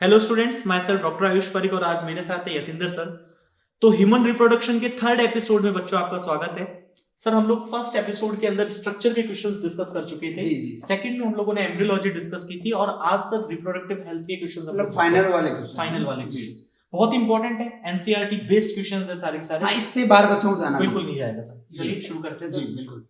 Hello students, myself doctor Ayush Parik और आज मेरे साथ है यतिंदर सर। तो ह्यूमन रिप्रोडक्शन के थर्ड एपिसोड में बच्चों आपका स्वागत है। सर, हम लोग फर्स्ट एपिसोड के अंदर स्ट्रक्चर के क्वेश्चंस डिस्कस कर चुके थे। जी। सेकंड में हम लोगों ने एम्ब्रियोलॉजी डिस्कस की थी और आज सर रिप्रोडक्टिव हेल्थ के क्वेश्चंस मतलब फाइनल वाले क्वेश्चंस बहुत इंपॉर्टेंट है। एनसीईआरटी बेस्ड क्वेश्चंस है सारे के सारे। हाँ, इससे बाहर बच्चों को जाना बिल्कुल नहीं जाएगा सर। चलिए शुरू करते हैं जी सर। बिल्कुल।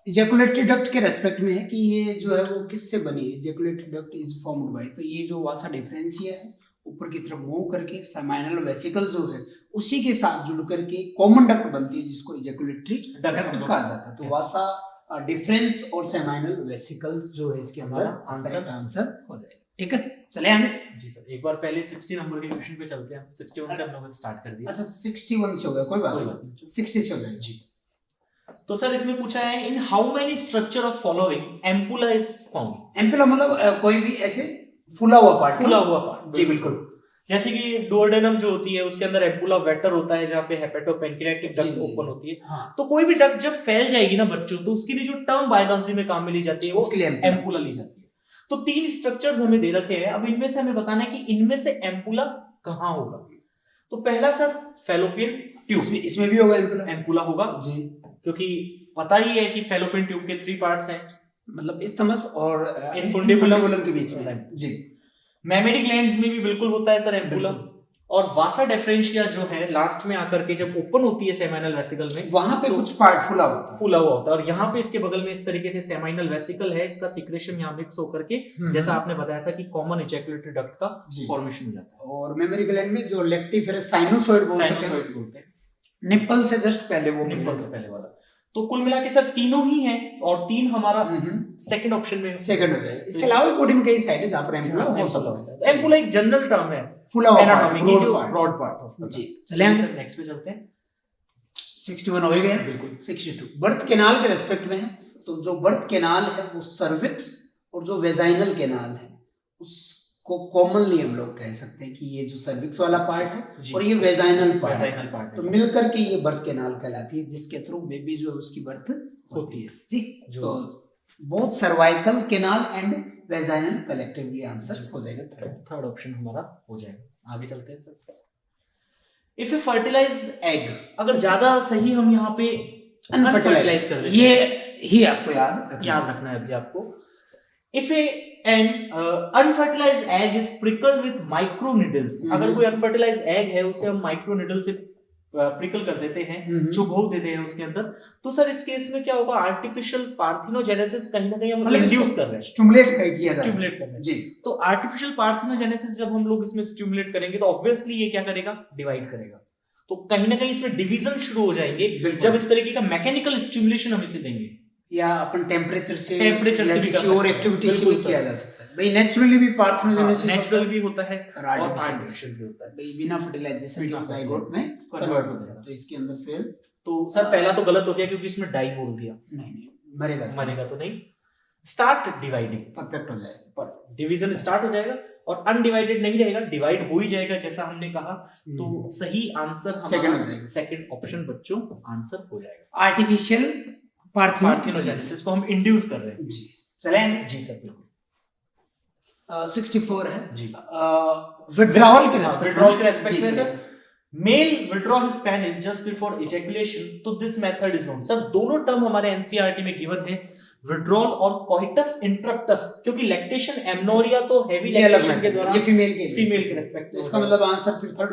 इजैकुलेटरी डक्ट के रेस्पेक्ट में है कि ये जो है वो किससे बनी है। Ejaculatory duct is formed by, तो ये जो वासा डिफरेंशिया है ऊपर की तरफ मूव करके सेमाइनल वेसिकल जो है उसी के साथ जुड़ करके कॉमन डक्ट बनती है जिसको इजैकुलेटरी डक्ट कहा जाता है। तो वासा डिफरेंस और सेमाइनल वेसिकल्स जो है इसके अंदर आंसर हो जाएगा। ठीक है, चले आगे। जी सर, एक बार पहले 60 नंबर के क्वेश्चन पे चलते हैं। 61 से हम लोग स्टार्ट कर दिया। अच्छा, 61 से हो गया, कोई बात नहीं, 60 से हो जाएगा जी। तो सर इसमें पूछा है in how many structure of following ampulla is found. Ampulla मतलब कोई भी ऐसे फूला हुआ पार्ट। जी बिल्कुल। जैसे कि डुओडेनम जो होती है उसके अंदर एम्पुला वेटर होता है जहाँ पे हेपेटोपेंक्रियाटिक डक्ट ओपन होती है। हाँ। तो कोई भी डक्ट जब फैल जाएगी ना बच्चों, तो उसके लिए जो टर्म बायोलॉजी में काम में ली जाती है वो उसके लिए एम्पुला ली जाती है। तो 3 स्ट्रक्चर्स हमें दे रखे हैं। अब इनमें से हमें बताना है कि इनमें से एम्पुला कहाँ होगा। तो पहला सर फैलोपियन ट्यूब, इसमें भी होगा एम्पुला होगा जी, क्योंकि पता ही है कि फैलोपियन ट्यूब के 3 पार्ट्स हैं, मतलब इस्थमस और इनफुंडिबुलम के बीच में जी। मैमेरी ग्लैंड्स में भी बिल्कुल होता है सर एम्पुला। और वासा डिफरेंशिया जो है लास्ट में आकर के जब ओपन होती है सेमाइनल वेसिकल में, वहां पे तो कुछ पार्ट फुला हुआ होता है और यहाँ पे इसके बगल में इस तरीके से सेमाइनल वेसिकल है, इसका सिक्रेशन यहाँ मिक्स होकर के जैसा आपने बताया था कि कॉमन इजैकुलेटरी डक्ट का फॉर्मेशन हो जाता है। और मेमोरी ग्लैंड में जो लेक्टिफेरस साइनोसॉइड बोलते हैं, निप्पल से जस्ट पहले, वो निप्पल से पहले वाला। तो कुल मिला के सर तीनों ही हैं और 3 हमारा सेकंड ऑप्शन में सेकंड हो जाएगा। इसके अलावा बॉडी में कई साइड है जहां पर एम्पुला हो सकता है। एम्पुला एक जनरल टर्म है, फुला हुआ एनाटॉमी की जो पार्ट, ब्रॉड पार्ट जी। चले हम सर नेक्स्ट पे चलते हैं। 61 हो गया बिल्कुल। 62 बर्थ कैनाल के रेस्पेक्ट में है। तो जो बर्थ कैनाल है वो सर्विक्स और जो वेजाइनल कैनाल है उसको कॉमनली हम लोग कह सकते हैं कि ये जो सर्विक्स वाला पार्ट है और ये वेजाइनल पार्ट, तो मिलकर के ये बर्थ कैनाल कहलाती है जिसके थ्रू बेबी जो है उसकी बर्थ होती है जी। तो both cervical canal and vaginal collectively answer हो जाएगा। थर्ड ऑप्शन हमारा हो जाएगा। आगे चलते हैं sir. If A fertilize egg, अगर ज्यादा सही हम यहाँ पे अनफर्टिलाइज कर देते, ये ही आपको याद रखना है अभी आपको। If an unfertilize egg is prickled with micro needles, अगर कोई अनफर्टिलाइज एग है उसे हम माइक्रो नीडल से प्रिकल कर देते हैं, चुभो देते हैं उसके अंदर, तो सर इस केस में क्या होगा, आर्टिफिशियल पार्थिनोजेनेसिस कहीं ना कहीं हम इंड्यूस कर रहे हैं, स्टिमुलेट कर रहे हैं जी। तो आर्टिफिशियल पार्थिनोजेनेसिस जब हम लोग इसमें स्टिमुलेट करेंगे तो ऑब्वियसली ये क्या करेगा, डिवाइड करेगा। तो कहीं ना कहीं इसमें डिवीजन शुरू हो जाएंगे जब इस तरीके का मैकेनिकल स्टिमुलेशन हम इसे देंगे, या अपन टेम्परेचर से या किसी और एक्टिविटी से भी किया जा सकता है। भाई नेचुरली भी पार्थिनोजेनेसिस नेचुरल भी होता है और आर्टिफिशियल भी होता है। भाई बिना फर्टिलाइजेशन के जाइगोट में कन्वर्ट हो जाता है। तो इसके अंदर फिर तो सर पहला तो गलत हो गया क्योंकि इसमें डाई बोल दिया। नहीं, मरेगा तो नहीं। स्टार्ट डिवाइडिंग, परफेक्ट हो जाएगा, पर डिवीजन स्टार्ट हो जाएगा और अनडिवाइडेड नहीं रहेगा, डिवाइड हो ही जाएगा जैसा हमने कहा। तो सही आंसर सेकंड हो जाएगा। सेकंड ऑप्शन बच्चों आंसर हो जाएगा। आर्टिफिशियल पार्थिनोजेनेसिस को हम इंड्यूस कर रहे हैं जी। चलें जी सर बिल्कुल। 64 है जी। विड्रॉल के रेस्पेक्ट में sir, male withdraw his penis just before ejaculation, तो this method is known. Sir दोनों टर्म हमारे एनसीईआरटी में गिवन थे, विड्रॉल और कोइटस इंटरप्टस, क्योंकि लैक्टेशन एमनोरिया तो हेवी लैक्टेशन के दौरान ये फीमेल के रेस्पेक्ट, इसका मतलब आंसर फिर थर्ड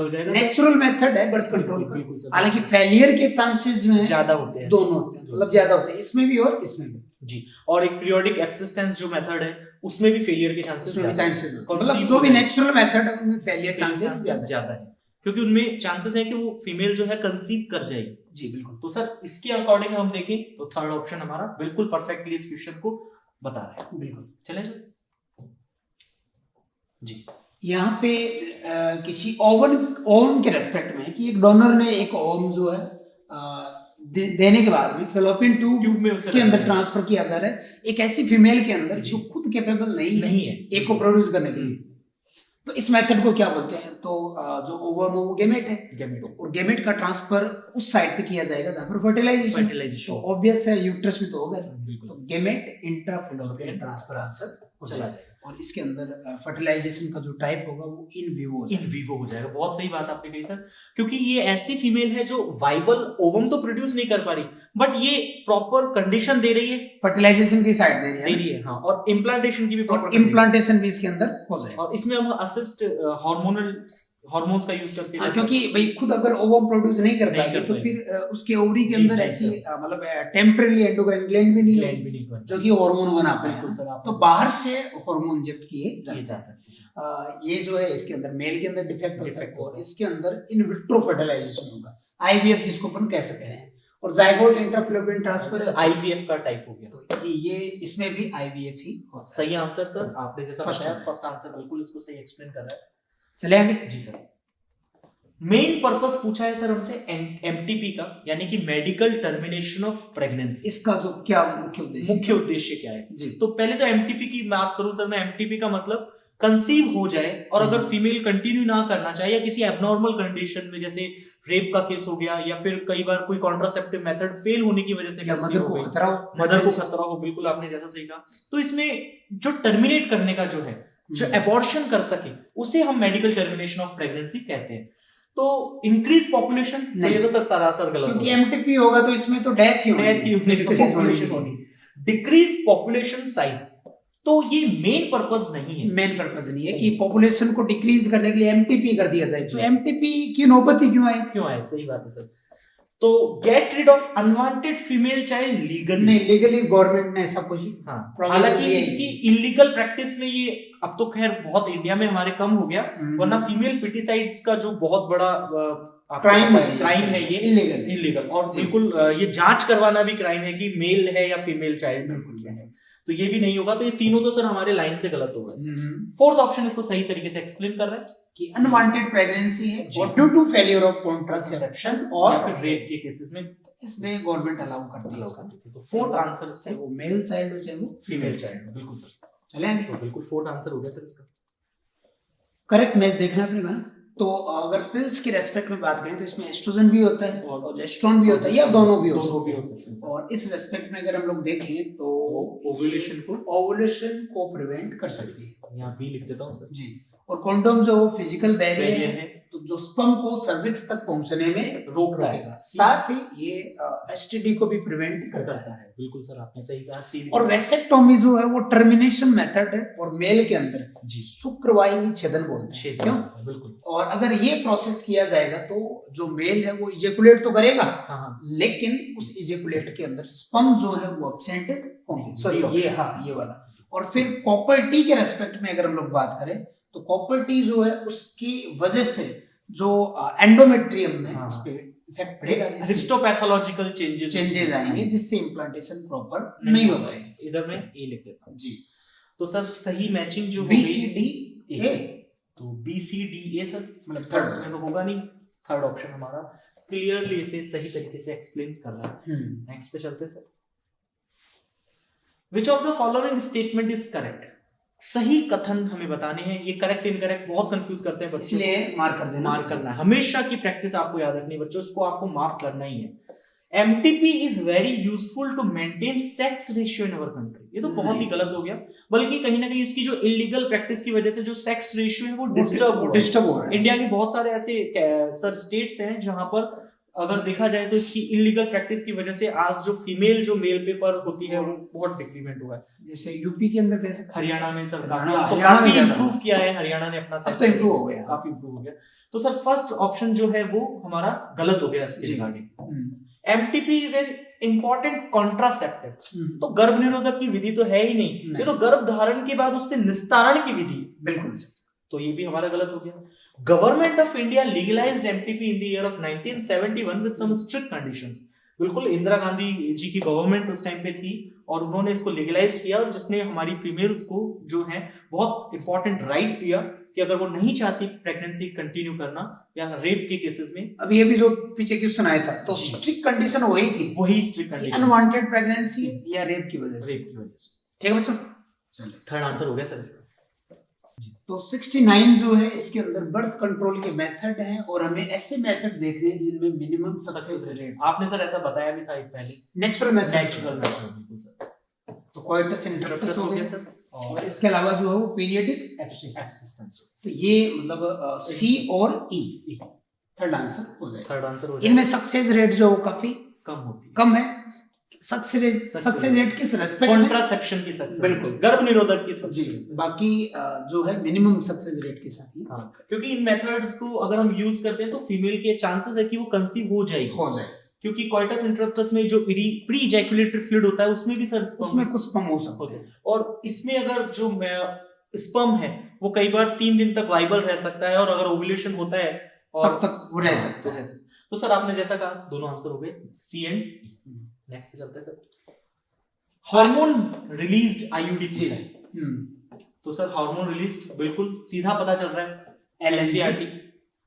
हो जाएगा। नेचुरल मेथड है बर्थ कंट्रोल का, हालांकि फेलियर के चांसेस जो हैं ज्यादा होते हैं, दोनों होते हैं, मतलब ज्यादा होते हैं इसमें भी और इसमें भी जी। और एक पीरियोडिक एक्सिस्टेंस जो मेथड है उसमें भी फेलियर के चांसेस मतलब जो भी नेचुरल मेथड है उनमें फेलियर चांसेस ज्यादा है क्योंकि उनमें चांसेस है कि वो फीमेल जो है कंसीव कर जाएगी जी बिल्कुल। तो सर इसके अकॉर्डिंग हम देखें तो थर्ड ऑप्शन हमारा बिल्कुल परफेक्टली इस क्वेश्चन को बता रहा है। बिल्कुल चलें जी। यहाँ पे किसी ओवम के रेस्पेक्ट में कि एक डोनर ने एक ओवम जो है देने के बाद में फेलोपियन ट्यूब में के अंदर ट्रांसफर किया जा रहा है एक ऐसी फीमेल के अंदर जो खुद कैपेबल नहीं है एक को प्रोड्यूस करने के लिए। तो इस मेथड को क्या बोलते हैं, तो जो ओवम वो गेमेट है, और गेमेट का ट्रांसफर उस साइड पे किया जाएगा जहां पर फर्टिलाइजेशन, तो ऑब्वियस है यूट्रस में तो होगा, तो गेमेट इंट्राफेलोपियन ट्रांसफर आंसर चला जाएगा। और इसके अंदर फर्टिलाइजेशन का जो टाइप होगा वो इन विवो हो जाएगा। बहुत सही बात आपने कही सर, क्योंकि ये ऐसी फीमेल है जो वाइबल ओवम तो प्रोड्यूस नहीं कर पा रही, बट ये प्रॉपर कंडीशन दे रही है, फर्टिलाइजेशन की साइड दे रही है हाँ, और इम्प्लांटेशन की भी प्रॉपर इम्प्लांटेशन भी इसके अंदर हो जाएगा। और इसमें हम असिस्ट हार्मोन्स का यूज करके, क्योंकि भाई खुद अगर ओवम प्रोड्यूस नहीं कर पाएगी तो फिर उसके ओवरी के अंदर ऐसी मतलब टेम्पररी एंडोक्राइन ग्लैंड भी नहीं जो कि हार्मोन बना पाए, तो बाहर से हार्मोन इंजेक्ट किए जा सकते हैं। ये जो है इसके अंदर मेल के अंदर डिफेक्ट होता है और इसके अंदर इन विट्रो फर्टिलाइजेशन होगा, आईवीएफ जिसको अपन कह सकते हैं, और जाइगोट इंट्राफैलोपियन ट्रांसफर आईवीएफ का टाइप हो गया, तो ये इसमें भी आईवीएफ ही होता है। सही आंसर सर, आपने जैसा बताया फर्स्ट आंसर बिल्कुल इसको सही एक्सप्लेन कर रहा है। चले आगे। जी सर, मेन पर्पस पूछा है सर हमसे एमटीपी का, यानी कि मेडिकल टर्मिनेशन ऑफ प्रेगनेंसी। इसका जो क्या मुख्य उद्देश्य क्या है जी। तो पहले तो एमटीपी की बात करूं सर मैं, एमटीपी का मतलब कंसीव हो जाए और अगर फीमेल कंटिन्यू ना करना चाहे या किसी एबनॉर्मल कंडीशन में, जैसे रेप का केस हो गया या फिर कई बार कोई कॉन्ट्रासेप्टिव मेथड फेल होने की वजह से मदर को खतरा हो, बिल्कुल आपने जैसा सही कहा, तो इसमें जो टर्मिनेट करने का जो है, जो एबॉर्शन कर सके, उसे हम मेडिकल टर्मिनेशन ऑफ प्रेगनेंसी कहते हैं। तो इंक्रीज पॉपुलेशन, ये तो सर सरासर गलत, क्योंकि एमटीपी होगा तो इसमें तो डेथ ही होगी। डिक्रीज पॉपुलेशन साइज, तो ये मेन पर्पस नहीं है, कि पॉपुलेशन को डिक्रीज करने के लिए एमटीपी कर दिया जाए, तो एमटीपी की नौबत ही क्यों आए? सही बात है सर। तो get rid of unwanted female child legally government ने ऐसा कुछ, हालांकि इसकी इलीगल प्रैक्टिस में ये अब तो खैर बहुत इंडिया में हमारे कम हो गया, वरना फीमेल फिटिसाइड्स का जो बहुत बड़ा क्राइम है ये इलीगल, और बिल्कुल ये जांच करवाना भी क्राइम है कि मेल है या फीमेल चाइल्ड बिल्कुल है, तो ये भी नहीं होगा। तो ये तीनों तो सर हमारे लाइन से गलत होगा। फोर्थ ऑप्शन इसको सही तरीके से एक्सप्लेन कर रहा है कि अनवांटेड प्रेगनेंसी है और due to failure of contraception और फिर रेप के केसेस में इसमें गवर्नमेंट अलाउ करती है। तो फोर्थ आंसर चाहे वो मेल चाइल्ड हो चाहे वो फीमेल चाइल्ड, बिल्कुल सर। चलेंगे तो बिल्कुल फोर्थ आंसर हो गया सर इसका। करेक्ट मैच देखना पड़ेगा ना। तो अगर पिल्स की रेस्पेक्ट में बात करें तो इसमें एस्ट्रोजन भी होता है और प्रोजेस्टेरोन भी होता है, या दोनों भी हो सकते हैं। और इस रेस्पेक्ट में अगर हम लोग देखें तो ओवुलेशन को प्रिवेंट कर सकती है। यहाँ भी लिख देता हूँ सर जी। और कंडोम जो फिजिकल बैरियर है तो जो स्पर्म को सर्विक्स तक पहुंचने में रोकता है, साथ ही ये एसटीडी को भी प्रिवेंट करता है। बिल्कुल सर, आपने सही कहा। और वेसेक्टोमी जो है वो टर्मिनेशन मेथड है और मेल के अंदर जी शुक्रवाहिनी छेदन बोलते हैं, क्यों? बिल्कुल। और अगर ये प्रोसेस किया जाएगा तो जो मेल है वो इजेकुलेट तो करेगा, लेकिन उस इजेकुलेट के अंदर स्पर्म जो है वो एब्सेंट होंगे। सॉरी ये वाला। और फिर कॉपर टी के रेस्पेक्ट में अगर हम लोग बात करें तो कॉपर टी जो है उसकी वजह से जो एंडोमेट्रियम में इस पे इफेक्ट पड़ेगा, हिस्टोपैथोलॉजिकल चेंजेस आएंगे जिससे इम्प्लांटेशन प्रॉपर नहीं हो पाएगी। इधर मैं ए लिख देता हूं जी। तो सर सही मैचिंग जो BCD ए, तो BCD ए सर, मतलब थर्ड में तो होगा नहीं, थर्ड ऑप्शन हमारा क्लियरली इसे सही तरीके से एक्सप्लेन कर रहा है। नेक्स्ट पे चलते हैं sir. Which of the following statement is correct? सही कथन हमें बताने हैं। ये करेक्ट इनकरेक्ट बहुत कंफ्यूज करते हैं बच्चे, इसलिए मार्क करना है। हमेशा की प्रैक्टिस आपको याद रखनी है बच्चों, इसको आपको मार्क करना ही है। MTP is very useful to maintain sex ratio in our country. ये तो बहुत ही गलत हो गया, बल्कि कहीं ना कहीं इसकी जो इलीगल प्रैक्टिस की वजह से जो सेक्स रेशियो है वो डिस्टर्ब हो रहा है। इंडिया के बहुत सारे ऐसे सर स्टेट्स हैं जहां पर अगर देखा जाए तो इसकी इलीगल प्रैक्टिस की वजह से आज जो फीमेल जो मेल पेपर होती है वो बहुत डिक्रीमेंट हुआ है। जैसे यूपी के अंदर कैसे, हरियाणा में सर काफी इंप्रूव किया है, हरियाणा ने अपना तो इंप्रूव हो गया, काफी इंप्रूव हो गया। तो सर फर्स्ट ऑप्शन जो है वो हमारा गलत हो गया इसके regarding. MTP is an important contraceptive, तो गर्भ निरोधक की विधि तो है ही नहीं, ये तो गर्भ धारण के बाद उससे निस्तारण की विधि। बिल्कुल, तो ये भी हमारा गलत हो गया। Government of India legalized MTP in the year of 1971 with some strict conditions. बिल्कुल इंदिरा गांधी जी की गवर्नमेंट उस टाइम पे थी और उन्होंने इसको लीगलाइज किया, और जिसने हमारी फीमेल्स को जो है बहुत इंपॉर्टेंट राइट दिया कि अगर वो नहीं चाहती प्रेगनेंसी कंटिन्यू करना या रेप के केसेस में। अब ये भी जो पीछे की सुनाया था तो स्ट्रिक्ट कंडीशन वही थी, वही स्ट्रिक्ट कंडीशन, अनवांटेड प्रेगनेंसी या रेप की वजह से। ठीक है बच्चों, चलिए थर्ड आंसर हो गया सर इसका। तो 69 जो है इसके अंदर बर्थ कंट्रोल के मेथड हैं और हमें ऐसे मेथड देखने हैं जिनमें मिनिमम सक्सेस रेट। आपने सर ऐसा बताया भी था एक पहले, नेचुरल मेथड। बिल्कुल सर। तो कोइटस इंटरकोर्स हो गया सर, और इसके अलावा जो है वो पीरियडिक एब्सिस्टेंस। तो ये मतलब सी और ई थर्ड आंसर हो जाएगा। थर्ड आंसर हो जाएगा। इनमें सक्सेस रेट जो वो काफी कम है। सक्सेस रेट किस रेस्पेक्ट में? कॉन्ट्रासेप्शन की सक्सेस, बिल्कुल, गर्भ निरोधक की जी। सक्सेस। बाकी जो है मिनिमम सक्सेस रेट के साथ ही हाँ, क्योंकि इन मेथड्स को अगर हम यूज करते हैं तो फीमेल के चांसेस है कि वो कंसीव हो जाए, क्योंकि कॉइटस इंटरप्टस में जो प्री इजैकुलेटरी फ्लूइड होता है उसमें भी सर उसमें कुछ स्पर्म हो सकते हैं, और इसमें अगर जो स्पर्म है वो कई बार 3 दिन तक वाइबल रह सकता है, और अगर ओव्यूलेशन होता है और तब तक वो रह सकता है। तो सर आपने जैसा कहा दोनों आंसर हो गए सी एंड। नेक्स्ट पे चलते हैं सर। हार्मोन रिलीज्ड आईयूडी पूछा है, तो सर हार्मोन रिलीज्ड बिल्कुल सीधा पता चल रहा है, एनसीईआरटी।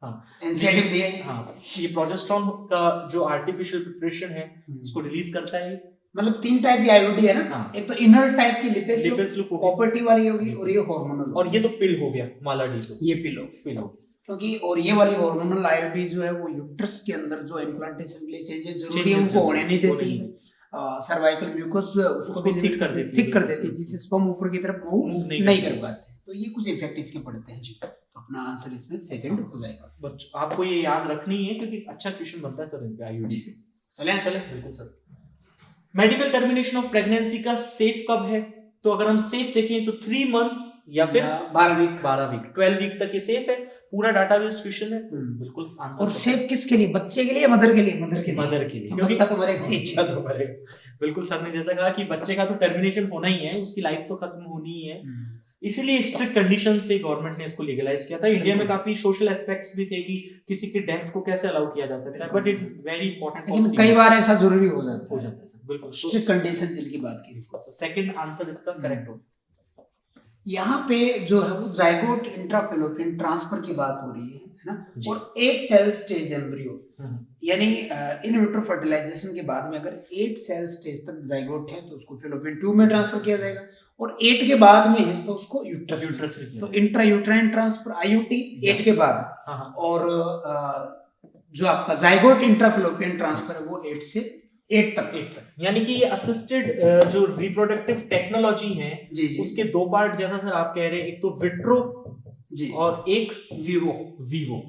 हाँ, एनसीईआरटी दिया है। हाँ, ये प्रोजेस्टेरोन का जो आर्टिफिशियल प्रिपरेशन है उसको रिलीज करता है। मतलब 3 टाइप की आईयूडी है ना। हाँ। एक तो इनर टाइप की लिपेस प्रॉपर्टी वाली होगी, और ये हार्मोनल, और ये तो पिल हो गया माला डी, तो ये पिल हो क्योंकि और ये वाली हार्मोनल आईयूडी जो है वो यूट्रस के अंदर जो इम्प्लांटेशन के लिए चेंजेस जरूरी है उनको होने नहीं देती। सर्वाइकल म्यूकस जो है उसको भी थिक कर देती है जिससे स्पर्म ऊपर की तरफ मूव नहीं कर पाते। तो ये कुछ इफेक्ट इसके पड़ते हैं जी। तो अपना आंसर इसमें सेकंड हो जाएगा। बच्चों आपको ये याद रखनी है क्योंकि अच्छा क्वेश्चन बनता है सर इन पे आईयूडी पे। चले बिल्कुल sir. Medical termination of pregnancy का सेफ कब है? तो अगर हम सेफ देखें तो 3 मंथ्स या फिर 12 वीक 12 वीक तक ये सेफ है। पूरा डाटाबेस क्वेश्चन है, बिल्कुल आंसर। और सेफ किसके लिए? बच्चे के लिए या मदर के लिए? मदर के लिए, क्योंकि बच्चा तो मरेगा। बिल्कुल सर ने जैसा कहा कि बच्चे का तो टर्मिनेशन होना ही है, उसकी लाइफ तो खत्म होनी ही है, इसीलिए स्ट्रिक्ट कंडीशन से गवर्नमेंट ने इसको लीगलाइज किया था। इंडिया में काफी सोशल एस्पेक्ट्स भी थे कि किसी की डेथ को कैसे अलाउ किया जा सकता है, but it is very important. लेकिन कई बार ऐसा जरूरी हो जाता है सर, बिल्कुल स्ट्रिक्ट कंडीशन जिनकी बात की। सेकंड आंसर इसका करेक्ट हो। यहाँ पे जो है वो जाइगोट इंट्राफैलोपियन ट्रांसफर की बात हो रही है ना, और 8 सेल स्टेज एम्ब्रियो, यानी इन विट्रो फर्टिलाइजेशन के बाद में अगर 8 सेल स्टेज तक जाइगोट है तो उसको फैलोपियन ट्यूब में ट्रांसफर किया जाएगा, और 8 के बाद में है तो उसको यूट्रस में। तो इंट्रा यूट्राइन ट्रांसफर आईयूटी 8 के बाद, और जो आपका जाइगोट इंट्राफैलोपियन ट्रांसफर है वो 8 से 8 तक। यानी कि ये असिस्टेड जो रिप्रोडक्टिव टेक्नोलॉजी है उसके 2 पार्ट, जैसा सर आप कह रहे हैं, एक तो विट्रो जी और एक वीवो।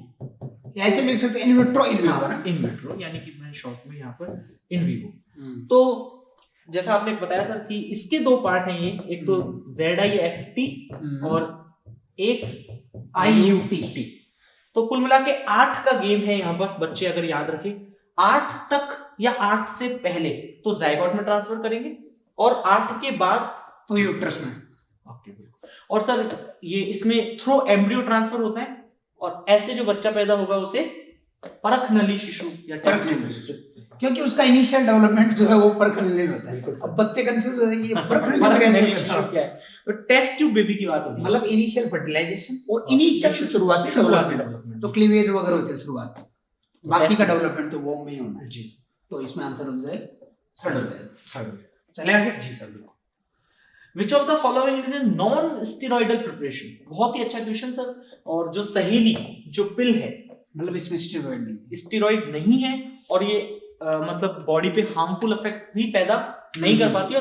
ऐसे लिख सकते हैं इन विट्रो इन विवो ना, इन विट्रो यानी कि मैं शॉर्ट में यहाँ पर इन विवो। तो जैसा आपने बताया सर कि इसके 2 पार्ट हैं, ये एक तो ZIFT और एक IUT। तो कुल मिला के 8 का गेम है यहाँ पर। बच्चे अगर याद रखें 8 तक या 8 से पहले तो जाइगोट में ट्रांसफर करेंगे, और 8 के बाद तो यूट्रस में। ओके, बिल्कुल। और सर ये इसमें थ्रू एम्ब्रियो ट्रांसफर होता है, और ऐसे जो बच्चा पैदा होगा उसे परख नली शिशु या टेस्ट ट्यूब शिशु, क्योंकि उसका इनिशियल डेवलपमेंट जो है वो परख नली में होता है। अब बच्चे कंफ्यूज हो जाएंगे ये परख नली शिशु क्या है। तो टेस्ट ट्यूब बेबी की बात होती है, मतलब इनिशियल फर्टिलाइजेशन और इनिशियल शुरुआती डेवलपमेंट, तो क्लीवेज वगैरह होते हैं शुरुआत में, बाकी का डेवलपमेंट तो वो में ही होना है जी। तो इसमें आंसर हो जाए थर्ड हो जाए। चले आगे जी सर, बिल्कुल। Which of the following is a non-steroidal preparation? बहुत ही अच्छा क्वेश्चन सर। और जो सहेली जो पिल है, मतलब इसमें स्टेरॉइड नहीं है, और ये मतलब बॉडी पे हार्मफुल इफेक्ट भी पैदा नहीं कर पाती,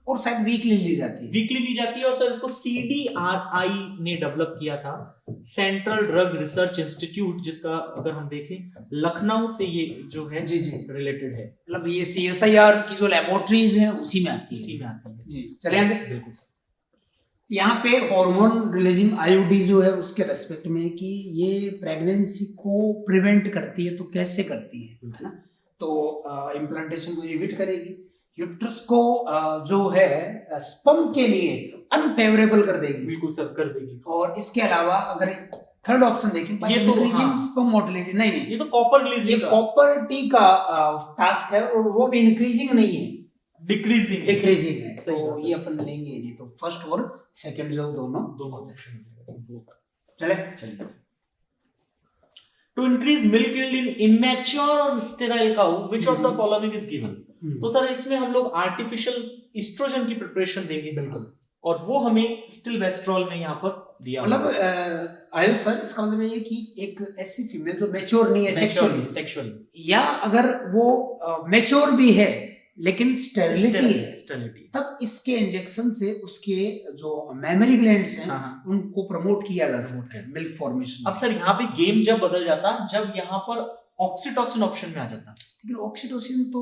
और शायद वीकली ली जाती है। और सर इसको CDRI ने डेवलप किया था, सेंट्रल ड्रग रिसर्च इंस्टीट्यूट, जिसका अगर हम देखें लखनऊ से ये जो है जी रिलेटेड है। मतलब ये CSIR की जो लेबोरेटरीज हैं उसी में आती है जी। चले आगे। बिल्कुल सर। यहाँ पे हार्मोन रिलीजिंग आईयूडी जो है उसके रेस्पेक्ट में कि ये प्रेगनेंसी को प्रिवेंट करती है, तो कैसे करती है ना। तो इम्प्लांटेशन को इनहिबिट करेगी, यूट्रस को जो है स्पर्म के लिए अनफेवरेबल कर देगी। बिल्कुल सर, कर देगी। और इसके अलावा अगर थर्ड ऑप्शन देखें, ये तो इंक्रीजिंग स्पर्म मोटिलिटी नहीं, ये तो कॉपर रिलीजिंग, ये कॉपर टी का टास्क है, और वो भी इंक्रीजिंग नहीं है, डिक्रीजिंग है। तो ये अपन लेंगे नहीं, तो फर्स्ट और सेकंड जो दोनों चले। To increase milk yield in immature or sterile cow, which of the following is given? तो सर इसमें हम लोग आर्टिफिशियल एस्ट्रोजन की प्रिपरेशन देंगे, बिल्कुल, और वो हमें स्टिलवेस्ट्रॉल में यहाँ पर दिया। मतलब आयुष सर, इसका मतलब ये कि एक ऐसी फीमेल जो मैच्योर नहीं है सेक्सुअली, या अगर वो मैच्योर भी है लेकिन स्टेरिलिटी है, स्टेरिलिटी। तब इसके इंजेक्शन से उसके जो मेमरी ग्लैंड्स हैं हाँ। उनको प्रमोट किया जा सकता है मिल्क फॉर्मेशन। अब सर यहाँ पे गेम जब बदल जाता जब यहाँ पर ऑक्सीटोसिन ऑप्शन में आ जाता। लेकिन ऑक्सीटोसिन तो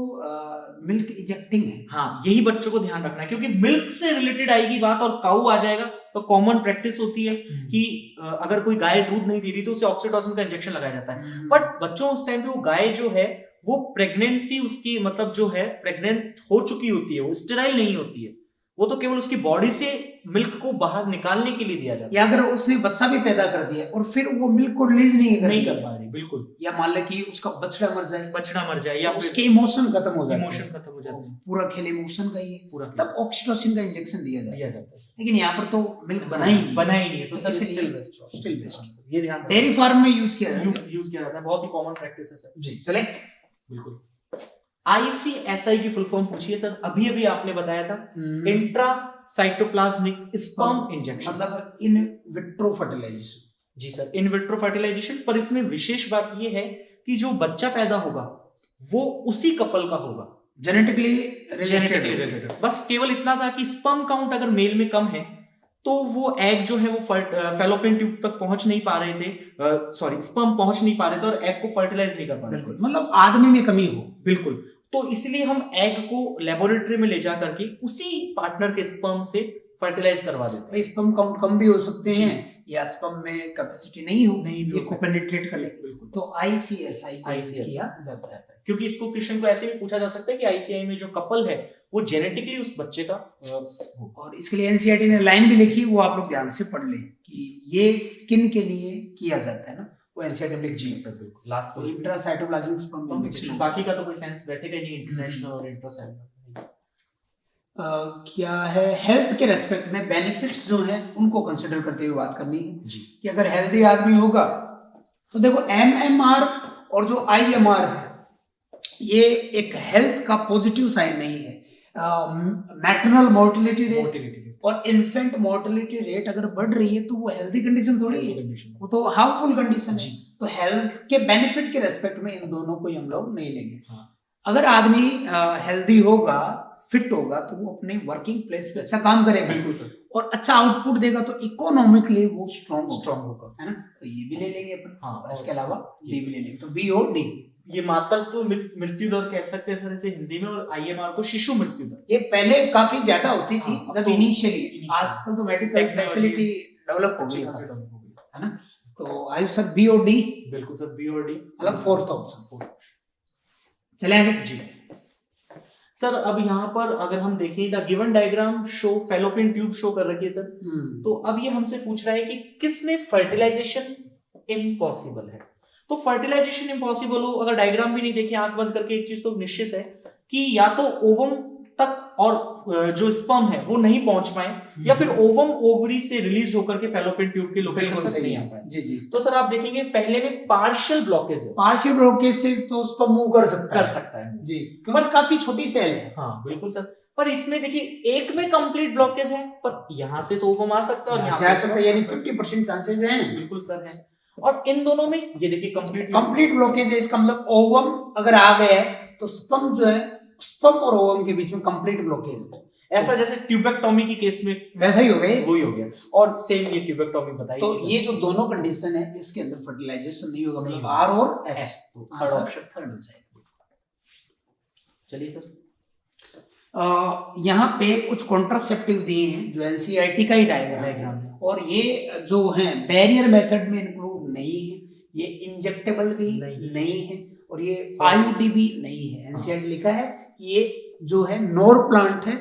मिल्क इजेक्टिंग है। हाँ, यही बच्चों को ध्यान रखना है, क्योंकि मिल्क से रिलेटेड आएगी बात और काऊ आ जाएगा तो कॉमन प्रैक्टिस होती है कि अगर कोई गाय दूध नहीं दे रही तो उसे ऑक्सीटोसिन का इंजेक्शन लगाया जाता है। बट बच्चों उस टाइम पे वो गाय जो है वो प्रेगनेंसी उसकी मतलब जो है प्रेग्नेंट हो चुकी होती है, वो स्टेराइल नहीं होती है, वो तो केवल उसकी बॉडी से मिल्क को बाहर निकालने के लिए दिया जाता है। या अगर उसने बच्चा भी पैदा कर दिया और फिर वो मिल्क को रिलीज नहीं कर पा रही, बिल्कुल, या मान ले कि उसका बचड़ा मर जाए या उसके इमोशन खत्म हो जाते हैं, पूरा खेल इमोशन का ही है, पूरा तब ऑक्सीटोसिन का इंजेक्शन दिया जाता है। है। लेकिन यहाँ पर तो मिल्क बना ही नहीं है, तो सर स्टिल बेस्ट, ये ध्यान डेयरी फार्म में यूज किया जाता है, बहुत ही कॉमन प्रैक्टिस है सर जी। चले बिल्कुल। ICSI की फुल फॉर्म पूछिए सर, अभी आपने बताया था इंट्रा साइटोप्लाज्मिक स्पर्म इंजेक्शन, मतलब इन विट्रो फर्टिलाइजेशन। जी सर, इन विट्रो फर्टिलाइजेशन। पर इसमें विशेष बात यह है कि जो बच्चा पैदा होगा वो उसी कपल का होगा, जेनेटिकली रिलेटेड। बस केवल इतना था कि स्पर्म काउंट अगर मेल में कम है तो वो एग जो है वो फैलोपियन ट्यूब तक पहुंच नहीं पा रहे थे, स्पर्म पहुंच नहीं पा रहे थे और एग को फर्टिलाइज नहीं कर पा रहे थे, मतलब आदमी में कमी हो। बिल्कुल, तो इसलिए हम एग को लेबोरेटरी में ले जा करके उसी पार्टनर के स्पर्म से फर्टिलाइज करवा देते हैं। स्पर्म काउंट कम भी हो सकते हैं या स्पर्म में कैपेसिटी नहीं हो ये को पेनिट्रेट कर ले, तो ICSI किया जाता है। क्योंकि इसको क्वेश्चन को ऐसे भी पूछा जा सकता है कि ICI में जो कपल है वो जेनेटिकली उस बच्चे का और इसके लिए NCERT ने लाइन भी लिखी, वो आप लोग ध्यान से पढ़ लें कि ये किन के लिए किया जाता है ना, वो NCERT में लिख दी सर। बिल्कुल, लास्ट इंट्रासाइटोप्लाज्मिक स्पर्म इंजेक्शन, बाकी का तो कोई सेंस बैठेगा नहीं, इंटरनेशनल और इंट्रासाइटोप्लाज्मिक। क्या है हेल्थ के रेस्पेक्ट में बेनिफिट्स जो हैं उनको कंसिडर करते हुए बात करनी है जी, कि अगर हेल्दी आदमी होगा तो देखो MMR और जो IMR है ये एक हेल्थ का पॉजिटिव साइन नहीं है। मैटरनल मोर्टेलिटी रेट और इन्फेंट मोर्टेलिटी रेट अगर बढ़ रही है तो वो हेल्दी कंडीशन थोड़ी है, वो तो हार्मफुल कंडीशन है। तो हेल्थ के बेनिफिट के रेस्पेक्ट में इन दोनों को हम लोग नहीं लेंगे। अगर आदमी हेल्दी होगा, फिट होगा, तो वो अपने वर्किंग प्लेस पे अच्छा काम करेगा, बिल्कुल सर, और अच्छा आउटपुट देगा, तो इकोनॉमिकली वो स्ट्रॉन्ग होगा, है ना। तो ये भी ले लेंगे अपन। और इसके अलावा डी भी ले लेंगे, तो B और D। ये मातृत्व मृत्यु दर कह सकते हैं सर इसे हिंदी में, और IMR को शिशु मृत्यु दर। ये पहले काफी ज्यादा होती थी जब इनिशियली, आजकल तो मेडिकल फैसिलिटी डेवलप हो गई है ना। तो आयु सर B और D। बिल्कुल सर, B और D मतलब फोर्थ ऑप्शन। चले आगे जी सर। अब यहाँ पर अगर हम देखें the given diagram show fallopian tube show कर रखी है सर, तो अब ये हमसे पूछ रहा है कि किसमें फर्टिलाइजेशन इम्पॉसिबल है। तो फर्टिलाइजेशन इम्पॉसिबल हो, अगर डायग्राम भी नहीं देखे आंख बंद करके, एक चीज तो निश्चित है कि या तो ओवम तक और जो स्पर्म है वो नहीं पहुंच पाए, या फिर ओवम ओवरी से रिलीज होकर के फैलोपियन ट्यूब के लोकेशन तक नहीं आ पाए। जी जी। तो सर आप देखेंगे पहले में पार्शियल ब्लॉकेज है, पार्शियल ब्लॉकेज से तो स्पर्म मूव कर सकता है जी, क्योंकि काफी छोटी सेल है। हाँ बिल्कुल सर, पर इसमें देखिए एक में कंप्लीट ब्लॉकेज है, पर यहाँ से तो ओवम आ सकता है और यहाँ से आ सकता है, यानी 50% चांसेस हैं। बिल्कुल सर है। और इन दोनों में ये देखिए कंप्लीट ब्लॉकेज है, इसका मतलब ओवम अगर आ गया है तो स्पर्म जो है, स्पर्म और ओवम के बीच में कंप्लीट ब्लॉकेज है। ऐसा जैसे ट्यूबेक्टोमी की केस में वैसा ही हो गया, वही हो गया, और सेम ये ट्यूबेक्टोमी बताई। तो ये जो दोनों कंडीशन है इसके अंदर फर्टिलाइजेशन नहीं होगा, मतलब R और S, तो थर्ड हो जाएगा। चलिए सर, यहाँ पे कुछ कॉन्ट्रासेप्टिव दिए हैं जो NCERT का ही डायग्राम है, और ये जो है बैरियर मेथड में इंक्लूड नहीं है, ये इंजेक्टेबल भी नहीं है, और ये IUD भी नहीं है। NCERT लिखा है कि ये जो है नोर प्लांट है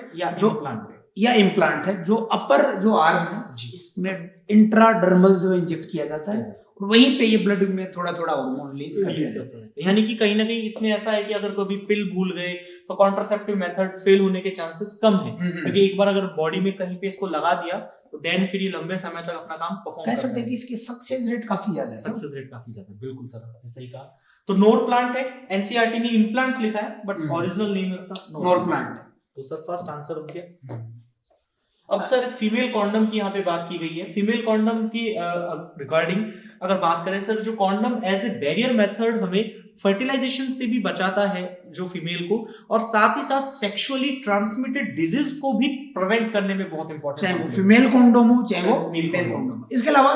या इम्प्लांट है, जो अपर जो आर्म है इसमें इंट्राडर्मल जो इंजेक्ट किया जाता है, और वहीं पे ये ब्लड में थोड़ा थोड़ा हार्मोन रिलीज करता है। यानी कि कहीं ना कहीं इसमें ऐसा है कि अगर कभी पिल भूल गए तो कॉन्ट्रासेप्टिव मेथड फेल होने के चांसेस कम है, क्योंकि एक बार अगर बॉडी में कहीं पे इसको लगा दिया तो देन फिर ये लंबे समय तक अपना काम परफॉर्म कर सकते हैं कि इसकी सक्सेस रेट काफी ज्यादा है। सक्सेस रेट काफी ज्यादा है, बिल्कुल सर आपने सही कहा। तो नोर प्लांट है, NCERT ने इम्प्लांट लिखा है, बट ओरिजिनल नेम इसका नोर प्लांट। तो सर फर्स्ट आंसर हो गया। अब सर फीमेल कॉन्डम की यहाँ पे बात की गई है। फीमेल कॉन्डम की रिगार्डिंग अगर बात करें सर, जो condom as a barrier method हमें फर्टिलाइजेशन से भी बचाता है, जो फीमेल को, और साथ ही साथ सेक्सुअली ट्रांसमिटेड डिजीज को भी प्रिवेंट करने में बहुत इंपॉर्टेंट, चाहे वो फीमेल कॉन्डोम हो चाहे वो मेल मेल कॉन्डोम। कॉन्डोम। इसके अलावा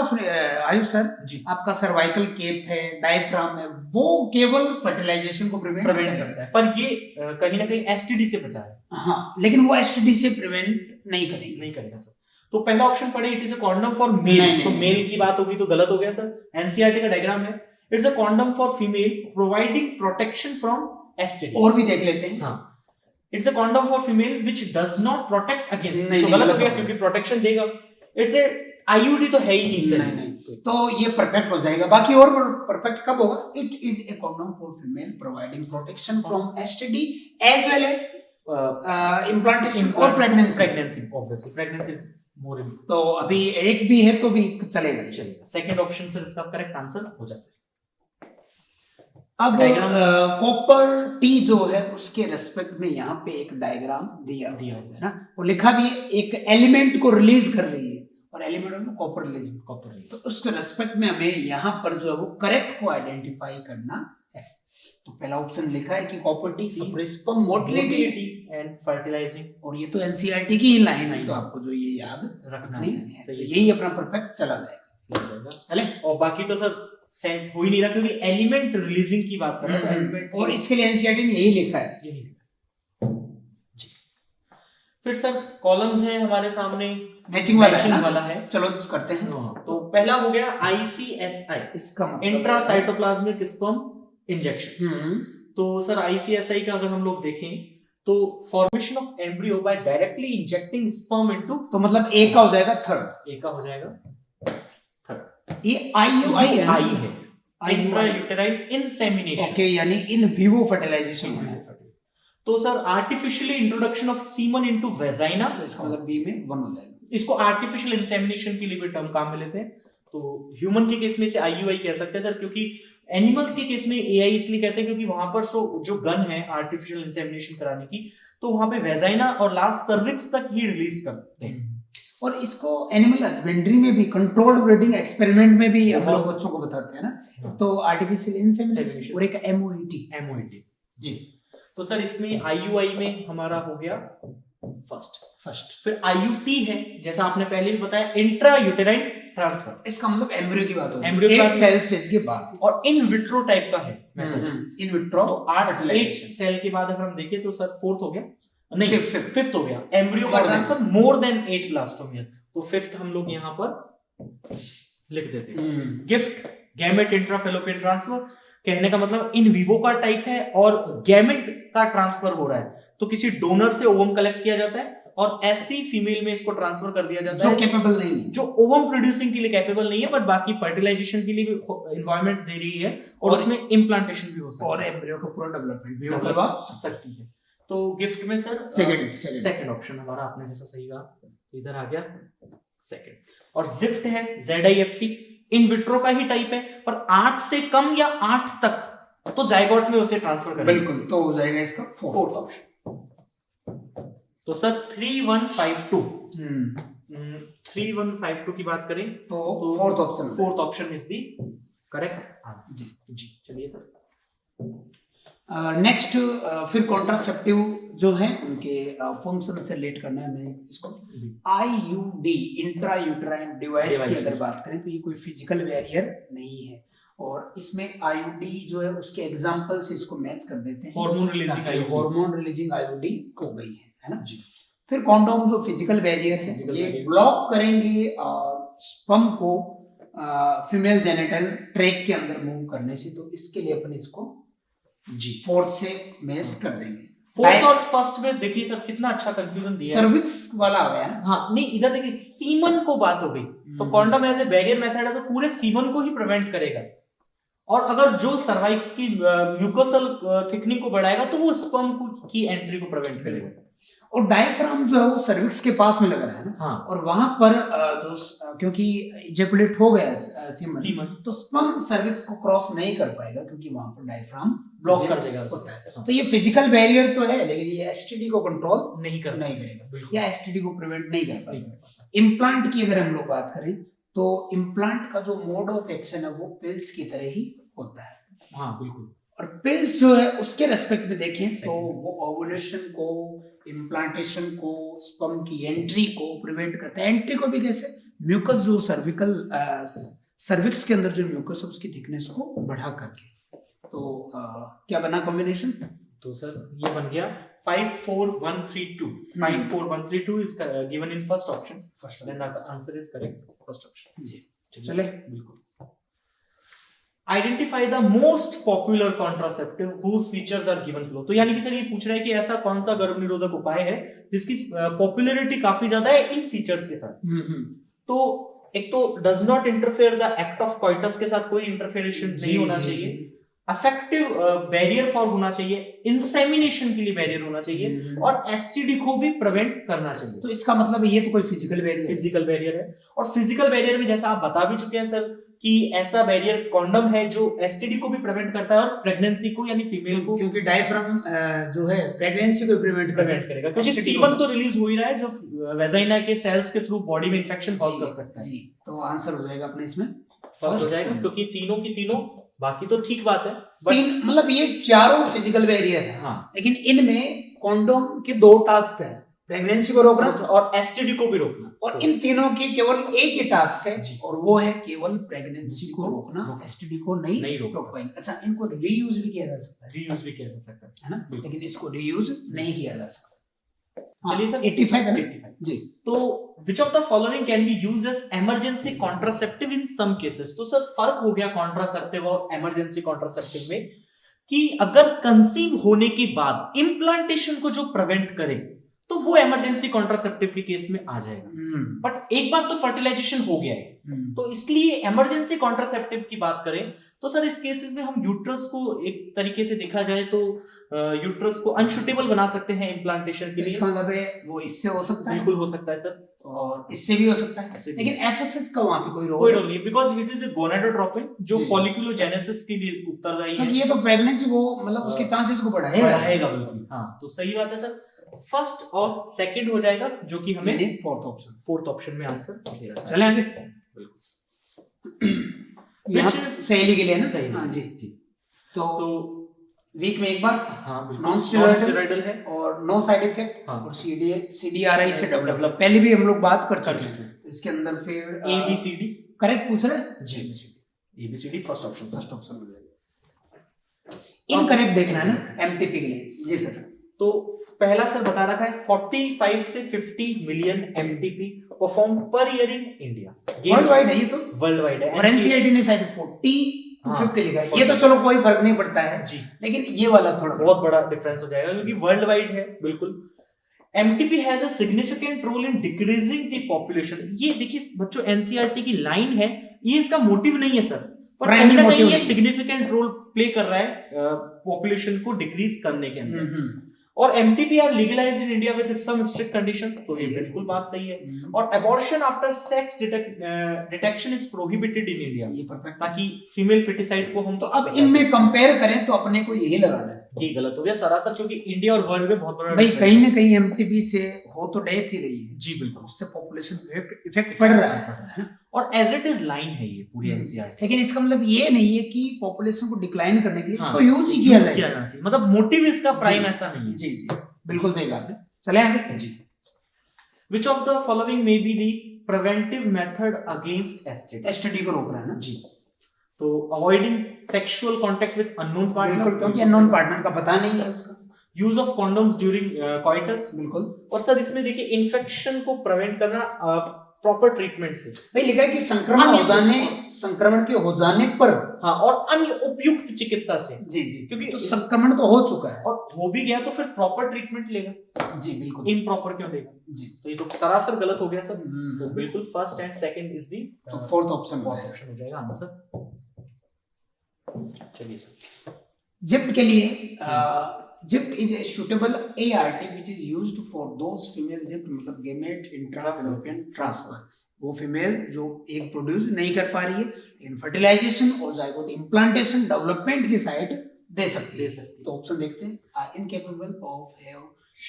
आयुष सर, जी आपका सर्वाइकल केप है, डायफ्राम है, वो केवल फर्टिलाइजेशन को प्रिवेंट करता है, पर ये कहीं ना कहीं एसटीडी से बचा है। हाँ, लेकिन वो एसटीडी से प्रिवेंट नहीं करेगा सर। तो पहला ऑप्शन पढ़े, it is a condom for male, तो मेल की बात होगी तो गलत हो गया सर। एनसीईआरटी का डायग्राम है, it's a condom for female providing protection from STD. और भी देख लेते हैं। हाँ, it's a condom for female which does not protect against, तो नहीं, गलत हो गया क्योंकि प्रोटेक्शन देगा। इट्स ए आईयूडी तो है ही नहीं सर। नहीं, तो ये परफेक्ट हो जाएगा। बाकी और परफेक्ट कब होगा? It is a condom for female providing protection from STD as well as implantation और pregnancy. Obviously pregnancy is more important. तो अभी एक भी है तो भी चलेगा। सेकंड ऑप्शन सर इसका करेक्ट आंसर हो जाता है। अब कॉपर टी जो है उसके रेस्पेक्ट में यहाँ पे एक डायग्राम दिया है ना, वो लिखा भी है, एक एलिमेंट को रिलीज कर रही है और एलिमेंट में कॉपर रिलीज, तो उसके रेस्पेक्ट में हमें यहाँ पर जो है वो करेक्ट को आइडेंटिफाई करना है। तो पहला ऑप्शन लिखा है कि copper T suppress sperm motility and fertilising, और ये तो एनसीईआरटी की ही लाइन है, तो आपको जो ये याद रखना है, तो यही अपना परफेक्ट चला जाएगा। चले, और बाकी तो सर सेंट हो ही नहीं रहा क्योंकि एलिमेंट रिलीजिंग की बात कर रहा था, एलिमेंट, और इसके लिए एनसीईआरटी ने यही लिखा है। जी। फिर सर कॉलम्स हैं हमारे सामने, मैचिंग वाला है। चलो करते हैं। तो पहला हो गया आईसीएसआई, इसका मतलब इंट्रासाइटोप्लाज्मिक स्पर्म इंजेक्शन। तो सर आईसीएसआई का अगर हम लोग देखें तो formation of embryo bye directly injecting sperm into, तो मतलब ए का हो जाएगा थर्ड, ए का हो जाएगा थर्ड। ये आईयूआई है, आई है, इंट्रायूटेराइन इंसेमिनेशन, ओके, यानी इन विवो फर्टिलाइजेशन है। तो sir artificially introduction of semen into vagina, तो इसका मतलब बी में 1 हो जाएगा। इसको आर्टिफिशियल इंसेमिनेशन के लिए भी टर्म काम में लेते हैं। तो ह्यूमन के केस में इसे आईयूआई कह सकते हैं सर, क्योंकि एनिमल्स के केस में एआई इसलिए कहते हैं क्योंकि वहां पर जो गन है आर्टिफिशियल इंसेमिनेशन कराने की, तो वहां पे वेजाइना और लास्ट सर्विक्स तक ही रिलीज करते हैं। और इसको एनिमल हस्बेंड्री में भी, कंट्रोल्ड ब्रीडिंग एक्सपेरिमेंट में भी हम लोग बच्चों को बताते हैं ना, तो आर्टिफिशियल इंसेमिनेशन और एक एमओईटी जी। तो सर इसमें आईयूआई में हमारा हो गया फर्स्ट। फिर आईयूटी है, जैसा आपने पहले भी बताया, इंट्रा यूटेराइन ट्रांसफर, इसका मतलब एम्ब्रियो की बात हो, एम्ब्रियो का सेल स्टेज के बाद, और इन विट्रो टाइप का है इन विट्रो। तो 8 सेल के बाद अगर हम देखें तो सर फोर्थ हो गया, नहीं फिफ्थ हो गया, एम्ब्रियो का ट्रांसफर मोर देन 8 ब्लास्टोमियर, तो फिफ्थ हम लोग यहाँ पर लिख देते हैं। गिफ्ट गैमेट इंट्राफेलोपियन ट्रांसफर, कहने का मतलब इन विवो का टाइप है और गैमेट का ट्रांसफर हो रहा है, तो किसी डोनर से ओवम कलेक्ट किया जाता है और ऐसी फीमेल में इसको ट्रांसफर कर दिया जाता है जो कैपेबल नहीं है, जो ओवम प्रोड्यूसिंग के लिए कैपेबल नहीं है, बट बाकी फर्टिलाइजेशन के लिए भी एनवायरनमेंट दे रही है और उसमें इम्प्लांटेशन भी हो सकता है और एम्ब्रियो का पूरा डेवलपमेंट भी हो सकती है। तो गिफ्ट में सर सेकंड ऑप्शन हमारा, आपने जैसा सही कहा इधर आ गया सेकंड। और जिफ्ट है ZIFT, इन विट्रो का ही टाइप है, पर 8 से कम या 8 तक तो जायगोट में उसे ट्रांसफर करेंगे, बिल्कुल, तो हो जाएगा इसका फोर्थ ऑप्शन। तो सर 3152 3152 की बात करें तो fourth option is the correct answer. जी चलिए सर नेक्स्ट, फिर कॉन्ट्रासेप्टिव जो है उनके फंक्शन से रिलेट करना है हमें इसको। आईयूडी इंट्रा यूटेराइन डिवाइस की अगर बात करें तो ये कोई फिजिकल बैरियर नहीं है, और इसमें आईयूडी जो है उसके एग्जांपल से इसको मैच कर देते हैं। हार्मोन रिलीजिंग आईयूडी हो गई है ना जी। फिर कॉन्डोम जो फिजिकल बैरियर है, ये ब्लॉक करेंगे स्पर्म को फीमेल जेनिटल ट्रैक्ट के अंदर मूव करने से, तो इसके लिए अपन इसको जी फोर्थ से मैच कर देंगे। फोर्थ और फर्स्ट में देखिए सर कितना अच्छा कंफ्यूजन दिया है, सर्विक्स वाला आ गया ना। हाँ नहीं, इधर देखिए सीमन को बात हो गई, तो condom as a barrier method है तो पूरे सीमन को ही प्रिवेंट करेगा, और अगर जो सर्वाइक्स की म्यूकोसल थिकनिंग को बढ़ाएगा तो वो स्पर्म की एंट्री को प्रिवेंट करेगा। और डायफ्राम जो है वो सर्विक्स के पास में लग रहा है ना, हाँ। और वहां पर जो क्योंकि इजेकुलेट हो गया सीमन, तो स्पर्म सर्विक्स को क्रॉस नहीं कर पाएगा क्योंकि वहां पर डायफ्राम ब्लॉक कर देगा होता है। तो ये फिजिकल बैरियर तो है, लेकिन ये एसटीडी को कंट्रोल नहीं करेगा या एसटीडी को प्रिवेंट नहीं कर पाएगा। इम्प्लांट की अगर हम लोग बात करें तो इम्प्लांट का जो मोड ऑफ एक्शन है वो पिल्स की तरह ही होता है। हाँ बिल्कुल। और पिल्स जो है उसके रेस्पेक्ट में देखें तो वो ओवुलेशन को, इम्प्लांटेशन को, स्पर्म की एंट्री को प्रिवेंट करता है। एंट्री को भी कैसे, म्यूकस जो सर्विक्स के अंदर जो म्यूकस है उसकी थिकनेस को बढ़ा करके। तो क्या बना कॉम्बिनेशन? तो सर ये बन गया 54132. 54132 is given in first option. Then the answer is correct. First option. जी चले बिल्कुल। Identify the most popular contraceptive whose features are given below. तो यानी कि सर ये पूछ रहा है कि ऐसा कौन सा गर्भ निरोधक उपाय है जिसकी पॉपुलैरिटी काफी ज्यादा है इन फीचर्स के साथ। तो एक तो does not interfere the act of coitus के साथ कोई इंटरफेरेशन नहीं होना चाहिए, अफेक्टिव बैरियर फॉर होना चाहिए, इंसेमिनेशन के लिए बैरियर होना चाहिए और एसटीडी को भी प्रिवेंट करना चाहिए। तो इसका मतलब ये तो कोई फिजिकल बैरियर है और फिजिकल बैरियर में जैसा आप बता भी चुके हैं सर कि ऐसा बैरियर कॉन्डम है जो एसटीडी को भी प्रिवेंट करता है और प्रेगनेंसी को यानी फीमेल को, क्योंकि डायफ्राम जो है प्रेगनेंसी को प्रिवेंट करेगा क्योंकि सीमन तो रिलीज हो ही रहा है जो वेजाइना के सेल्स के थ्रू बॉडी में इंफेक्शन कॉज कर सकता है। जी तो आंसर हो जाएगा अपने इसमें फर्स्ट हो जाएगा क्योंकि तीनों की तीनों, बाकी तो ठीक बात है तीन मतलब ये चारों फिजिकल बैरियर है। हाँ। लेकिन इनमें कॉन्डोम के दो टास्क है, प्रेगनेंसी को रोकना और एसटीडी को भी रोकना, और इन तीनों की केवल एक ही टास्क है और वो है केवल प्रेगनेंसी को रोकना, एसटीडी को नहीं रोक पाएंगे। अच्छा, इनको रीयूज भी किया जा सकता है, रीयूज भी किया जा सकता है ना, लेकिन इसको रीयूज नहीं किया जा सकता। चलिए सर 85 जी। तो which of the following can be used as emergency contraceptive in some cases? तो सर फर्क हो गया कॉन्ट्रासेप्टिव और इमरजेंसी कॉन्ट्रासेप्टिव में कि अगर कंसीव होने के बाद इम्प्लांटेशन को जो प्रिवेंट करे तो वो इमरजेंसी कॉन्ट्रासेप्टिव के केस में आ जाएगा। बट एक बार तो फर्टिलाइजेशन हो गया है तो इसलिए इमरजेंसी कॉन्ट्रासेप्टिव की बात करें तो सर इस केसेस में हम यूट्रस को एक तरीके से देखा जाए तो यूट्रस को अनशूटेबल बना सकते हैं इम्प्लांटेशन के लिए। इसका मतलब है वो इससे हो सकता है, बिल्कुल हो सकता है सर, और इससे भी हो सकता है, लेकिन एफएसएच का वहां पे कोई रोल नहीं because it is a gonadotropin जो फॉलिकुलोजेनेसिस के लिए उत्तरदायी है। ये तो प्रेगनेंसी को मतलब उसके चांसेस को बढ़ाएगा बिल्कुल। हां तो सही बात है सर, फर्स्ट और सेकंड हो जाएगा जो कि हमें फोर्थ ऑप्शन में आंसर दे रहा है। चलें आगे बिल्कुल सहेली के लिए ना। सही हाँ जी जी। तो वीक में एक बार नॉन स्टेरॉइडल है और नो साइड इफेक्ट और सीडीआरआई से डेवलप पहले भी हम लोग बात कर चुके हैं। इसके अंदर फिर एबीसीडी करेक्ट पूछ रहे हैं जी, एबीसीडी फर्स्ट ऑप्शन हो जाएगा। इनकरेक्ट देखना है ना एमटीपी के लिए। जी सर। तो पहला सर बता रखा है 45 से 50 million MTP perform per year in India. World wide है ये तो, वर्ल्ड वाइड है और एनसीईआरटी ने शायद 40 to 50 लिखा है। ये तो चलो कोई फर्क नहीं पड़ता है जी, लेकिन ये वाला थोड़ा बहुत बड़ा डिफरेंस हो जाएगा क्योंकि वर्ल्ड वाइड है। बिल्कुल MTP has a significant role in decreasing the population. ये देखिए बच्चों एनसीईआरटी की लाइन है, ये इसका मोटिव नहीं है सर, पर कहीं ना कहीं ये सिग्निफिकेंट रोल प्ले कर रहा है पॉपुलेशन को डिक्रीज करने के अंदर। और MTP are legalized in India with some strict conditions, तो ये बिल्कुल बात सही है। और abortion after sex detection is prohibited in India, ये परफेक्ट। ताकि फीमेल फेटिसाइड को हम तो अब इनमें कंपेयर करें तो अपने को यही लगाना है। ये गलत हो गया सरासर, क्योंकि इंडिया और वर्ल्ड में बहुत बड़ा भाई कहीं ना कहीं एमटीपी से हो तो डेथ ही रही है जी, बिल्कुल उससे पॉपुलेशन इफेक्ट पड़ रहा है और एज इट इज लाइन है ये पूरी एनसीईआरटी। लेकिन इसका मतलब ये नहीं है कि पॉपुलेशन को डिक्लाइन करने के लिए इसको यूज ही किया जाना चाहिए, मतलब मोटिव इसका प्राइम ऐसा नहीं है। जी जी बिल्कुल सही बात है। चले आगे जी। Which of the following may be the preventive method against STD? STD को रोक रहा है ना जी। तो avoiding sexual contact with unknown partner, क्योंकि अननोन पार्टनर का पता नहीं है उसका। यूज ऑफ कंडोम्स ड्यूरिंग कॉइटस, बिल्कुल। और सर इसमें देखिए इन्फेक्शन को प्रिवेंट करना प्रॉपर ट्रीटमेंट से। भाई लिखा है कि संक्रमण के हो जाने पर, हाँ, और अन्य उपयुक्त चिकित्सा से। जी जी, क्योंकि तो संक्रमण तो हो चुका है और हो भी गया तो फिर प्रॉपर ट्रीटमेंट लेगा। जी बिल्कुल, इम्प्रॉपर क्यों लेगा जी। तो ये तो सरासर गलत हो गया सर। तो बिल्कुल first and second is the fourth option हो जाएगा आंसर। चलिए सर जिप्ट के लिए GIFT is a suitable ART which is used for those female GIFT मतलब गेमेट इंट्राफैलोपियन ट्रांसफर, वो फीमेल जो एग प्रोड्यूस नहीं कर पा रही है लेकिन फर्टिलाइजेशन और जाइगोट इम्प्लांटेशन डेवलपमेंट की साइड दे सकती है। तो ऑप्शन देखते हैं, are incapable of have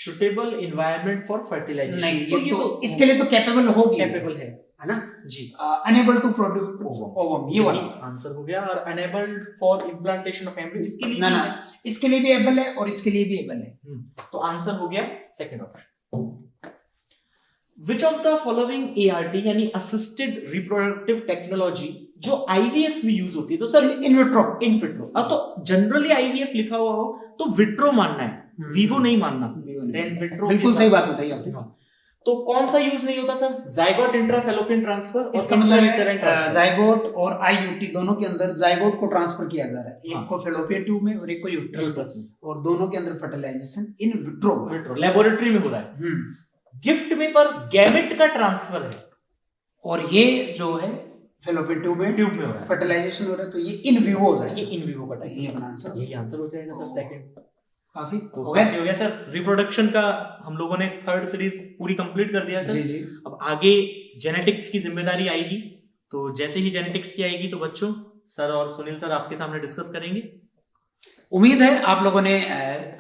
suitable environment for fertilization. नहीं, ये तो इसके लिए तो कैपेबल होगी, कैपेबल है। है ना, जी, अनेबल टू प्रोड्यूस ओवम, ये वाला आंसर हो गया। और enabled for implantation of embryo, इसके लिए ना भी ना, है। इसके लिए भी एबल है और इसके लिए भी एबल है। तो आंसर हो गया second option. Which of the following ART यानी असिस्टेड रिप्रोडक्टिव टेक्नोलॉजी जो IVF में यूज होती है, तो sir in vitro, in vitro. अब तो जनरली IVF लिखा हुआ हो तो विट्रो मानना है, वीवो नहीं मानना। देन विट्रो, बिल्कुल सही बात बताई आपने। तो कौन सा यूज नहीं होता सर? जाइगोट इंट्राफैलोपियन ट्रांसफर, इसका मतलब है जाइगोट और IUT दोनों के अंदर जाइगोट को ट्रांसफर किया जा रहा है, एक को फैलोपियन ट्यूब में और एक को यूट्रस में, और दोनों के अंदर फर्टिलाइजेशन इन विट्रो लेबोरेटरी में हो रहा है। गिफ्ट में पर गैमेट का ट्रांसफर है, और ये जो है फैलोपियन ट्यूब में हो रहा है, फर्टिलाइजेशन हो रहा है, तो ये इन विवो हो जाएगा। ये इन विवो का टाइप, ये अपना आंसर, यही आंसर हो जाएगा सर सेकंड। काफी तो हो गया, हो गया सर। रिप्रोडक्शन का हम लोगों ने थर्ड सीरीज पूरी कंप्लीट कर दिया सर। जी जी। अब आगे जेनेटिक्स की जिम्मेदारी आएगी, तो जैसे ही जेनेटिक्स की आएगी तो बच्चों सर और सुनील सर आपके सामने डिस्कस करेंगे। उम्मीद है आप लोगों ने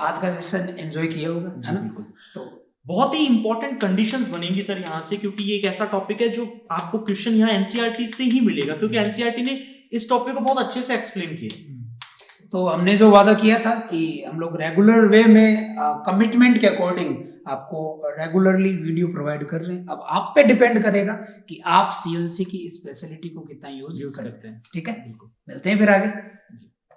आज का सेशन एंजॉय किया होगा, है ना। तो बहुत ही इंपॉर्टेंट कंडीशंस बनेंगी सर यहाँ से, क्योंकि ये एक ऐसा टॉपिक है जो आपको क्वेश्चन यहाँ NCERT से ही मिलेगा, क्योंकि NCERT ने इस टॉपिक को बहुत अच्छे से एक्सप्लेन किया। तो हमने जो वादा किया था कि हम लोग रेगुलर वे में कमिटमेंट के अकॉर्डिंग आपको रेगुलरली वीडियो प्रोवाइड कर रहे हैं। अब आप पे डिपेंड करेगा कि आप CLC की इस फैसिलिटी को कितना यूज करते हैं। ठीक है, मिलते हैं फिर आगे।